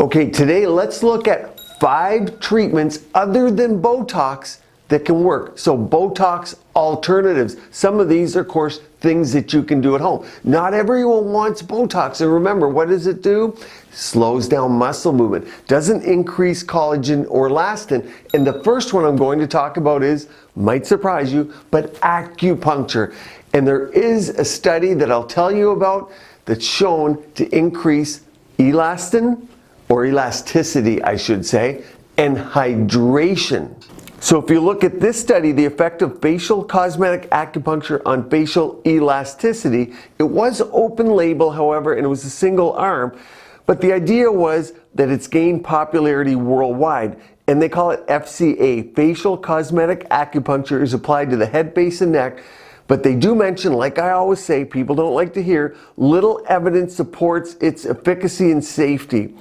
Okay, today let's look at 5 treatments other than Botox that can work. So Botox alternatives. Some of these are, of course, things that you can do at home. Not everyone wants Botox. And remember, what does it do? Slows down muscle movement. Doesn't increase collagen or elastin. And the first one I'm going to talk about is, might surprise you, but acupuncture. And there is a study that I'll tell you about that's shown to increase elastin, or elasticity, I should say, and hydration. So if you look at this study, the effect of facial cosmetic acupuncture on facial elasticity, it was open label, however, and it was a single arm, but the idea was that it's gained popularity worldwide, and they call it FCA. Facial cosmetic acupuncture is applied to the head, face, and neck, but they do mention, like I always say, people don't like to hear, little evidence supports its efficacy and safety.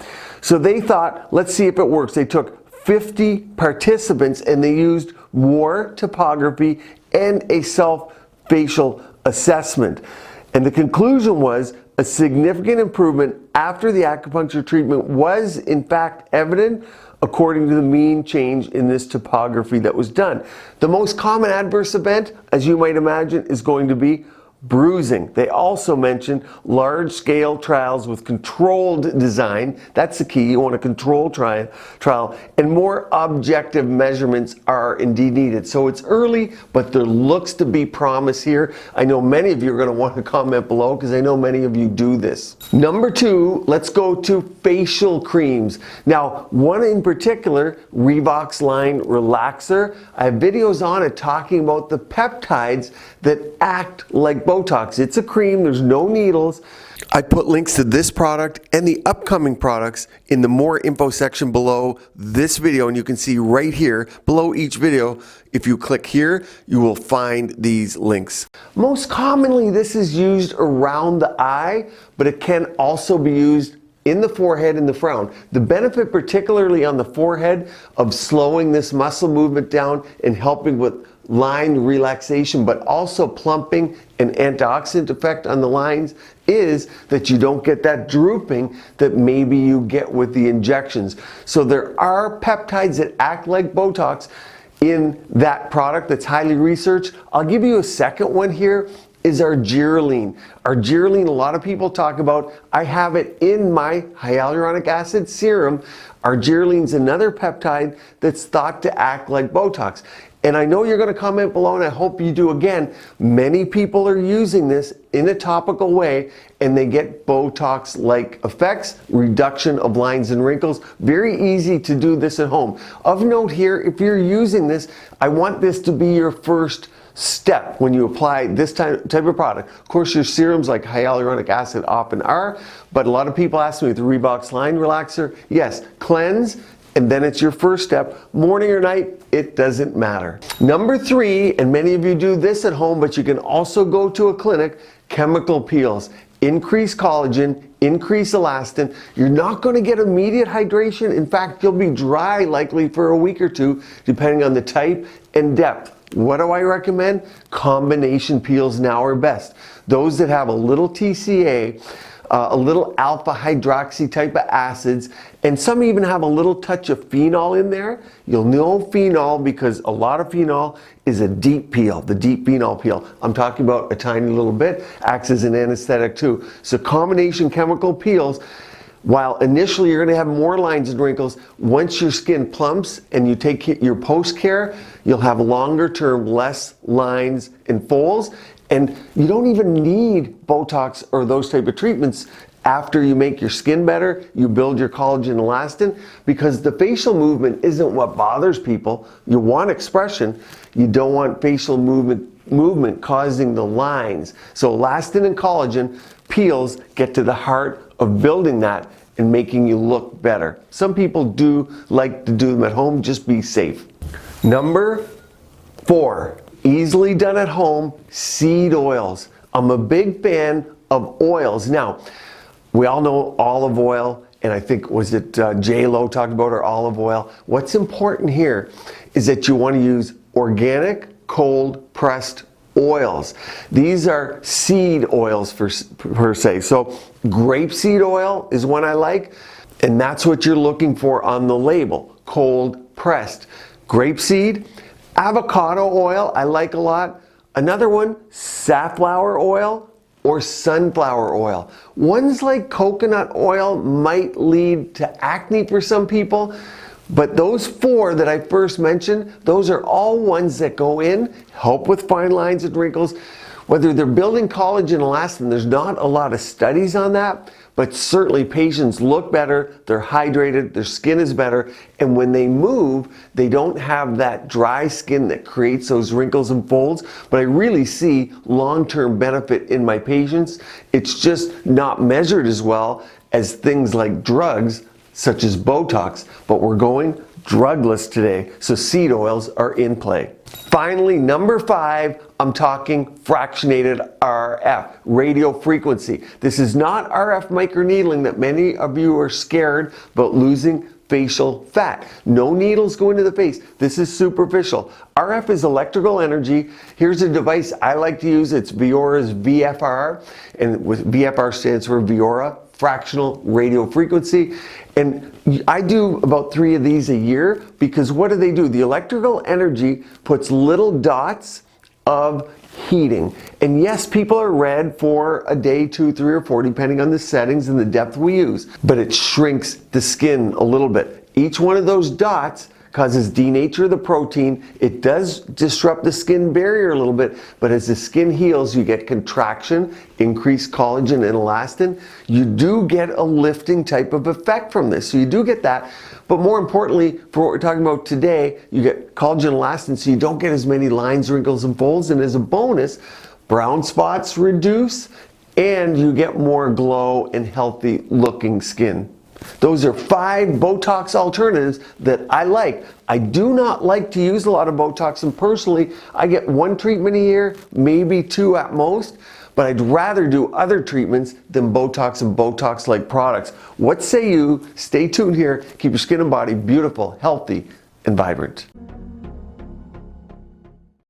So they thought, let's see if it works. They took 50 participants and they used war topography and a self-facial assessment. And the conclusion was a significant improvement after the acupuncture treatment was in fact evident according to the mean change in this topography that was done. The most common adverse event, as you might imagine, is going to be bruising. They also mentioned large-scale trials with controlled design. That's the key. You want a controlled trial, and more objective measurements are indeed needed. So it's early, but there looks to be promise here. I know many of you are going to want to comment below because I know many of you do this. Number 2, let's go to facial creams. Now, one in particular, Revox Line Relaxer. I have videos on it talking about the peptides that act like Botox. It's a cream, there's no needles. I put links to this product and the upcoming products in the more info section below this video, and you can see right here below each video, if you click here, you will find these links. Most commonly this is used around the eye, but it can also be used in the forehead and the frown. The benefit particularly on the forehead of slowing this muscle movement down and helping with line relaxation, but also plumping and antioxidant effect on the lines, is that you don't get that drooping that maybe you get with the injections. So there are peptides that act like Botox in that product that's highly researched. I'll give you a second one here, is argireline. Argireline, a lot of people talk about. I have it in my hyaluronic acid serum. Argireline's another peptide that's thought to act like Botox. And I know you're going to comment below, and I hope you do again. Many people are using this in a topical way, and they get Botox-like effects, reduction of lines and wrinkles. Very easy to do this at home. Of note here, if you're using this, I want this to be your first step when you apply this type of product. Of course, your serums like hyaluronic acid often are, but a lot of people ask me with the Revox Line Relaxer, yes, cleanse, and then it's your first step. Morning or night, it doesn't matter. Number 3, and many of you do this at home, but you can also go to a clinic, chemical peels. Increase collagen, increase elastin. You're not going to get immediate hydration. In fact, you'll be dry likely for a week or two, depending on the type and depth. What do I recommend? Combination peels now are best. Those that have a little TCA, a little alpha hydroxy type of acids, and some even have a little touch of phenol in there. You'll know phenol because a lot of phenol is a deep peel, the deep phenol peel. I'm talking about a tiny little bit, acts as an anesthetic too. So combination chemical peels, while initially you're going to have more lines and wrinkles, once your skin plumps and you take your post-care, you'll have longer term, less lines and folds. And you don't even need Botox or those type of treatments after you make your skin better, you build your collagen and elastin, because the facial movement isn't what bothers people. You want expression, you don't want facial movement causing the lines. So elastin and collagen peels get to the heart of building that and making you look better. Some people do like to do them at home, just be safe. Number 4. Easily done at home, seed oils. I'm a big fan of oils. Now, we all know olive oil, and I think, was it J-Lo talked about her olive oil. What's important here is that you want to use organic, cold pressed oils. These are seed oils per se. So grape seed oil is one I like. And that's what you're looking for on the label, cold pressed. Grapeseed, avocado oil, I like a lot. Another one, safflower oil or sunflower oil. Ones like coconut oil might lead to acne for some people, but those four that I first mentioned, those are all ones that go in, help with fine lines and wrinkles. Whether they're building collagen and elastin, there's not a lot of studies on that, but certainly patients look better, they're hydrated, their skin is better, and when they move, they don't have that dry skin that creates those wrinkles and folds. But I really see long-term benefit in my patients. It's just not measured as well as things like drugs, such as Botox, but we're going drugless today, so seed oils are in play. Finally, number 5, I'm talking fractionated RF, radio frequency. This is not RF microneedling that many of you are scared about losing facial fat. No needles go into the face. This is superficial. RF is electrical energy. Here's a device I like to use. It's Viora's VFR, and VFR stands for Viora, fractional radio frequency. And I do about 3 of these a year because what do? The electrical energy puts little dots of heating. And yes, people are red for a day, 2, 3, or 4, depending on the settings and the depth we use, but it shrinks the skin a little bit. Each one of those dots causes denature of the protein. It does disrupt the skin barrier a little bit, but as the skin heals, you get contraction, increased collagen and elastin. You do get a lifting type of effect from this. So you do get that. But more importantly, for what we're talking about today, you get collagen and elastin, so you don't get as many lines, wrinkles, and folds. And as a bonus, brown spots reduce, and you get more glow and healthy looking skin. Those are 5 Botox alternatives that I like. I do not like to use a lot of Botox, and personally, I get 1 treatment a year, maybe 2 at most, but I'd rather do other treatments than Botox and Botox-like products. What say you? Stay tuned here. Keep your skin and body beautiful, healthy, and vibrant.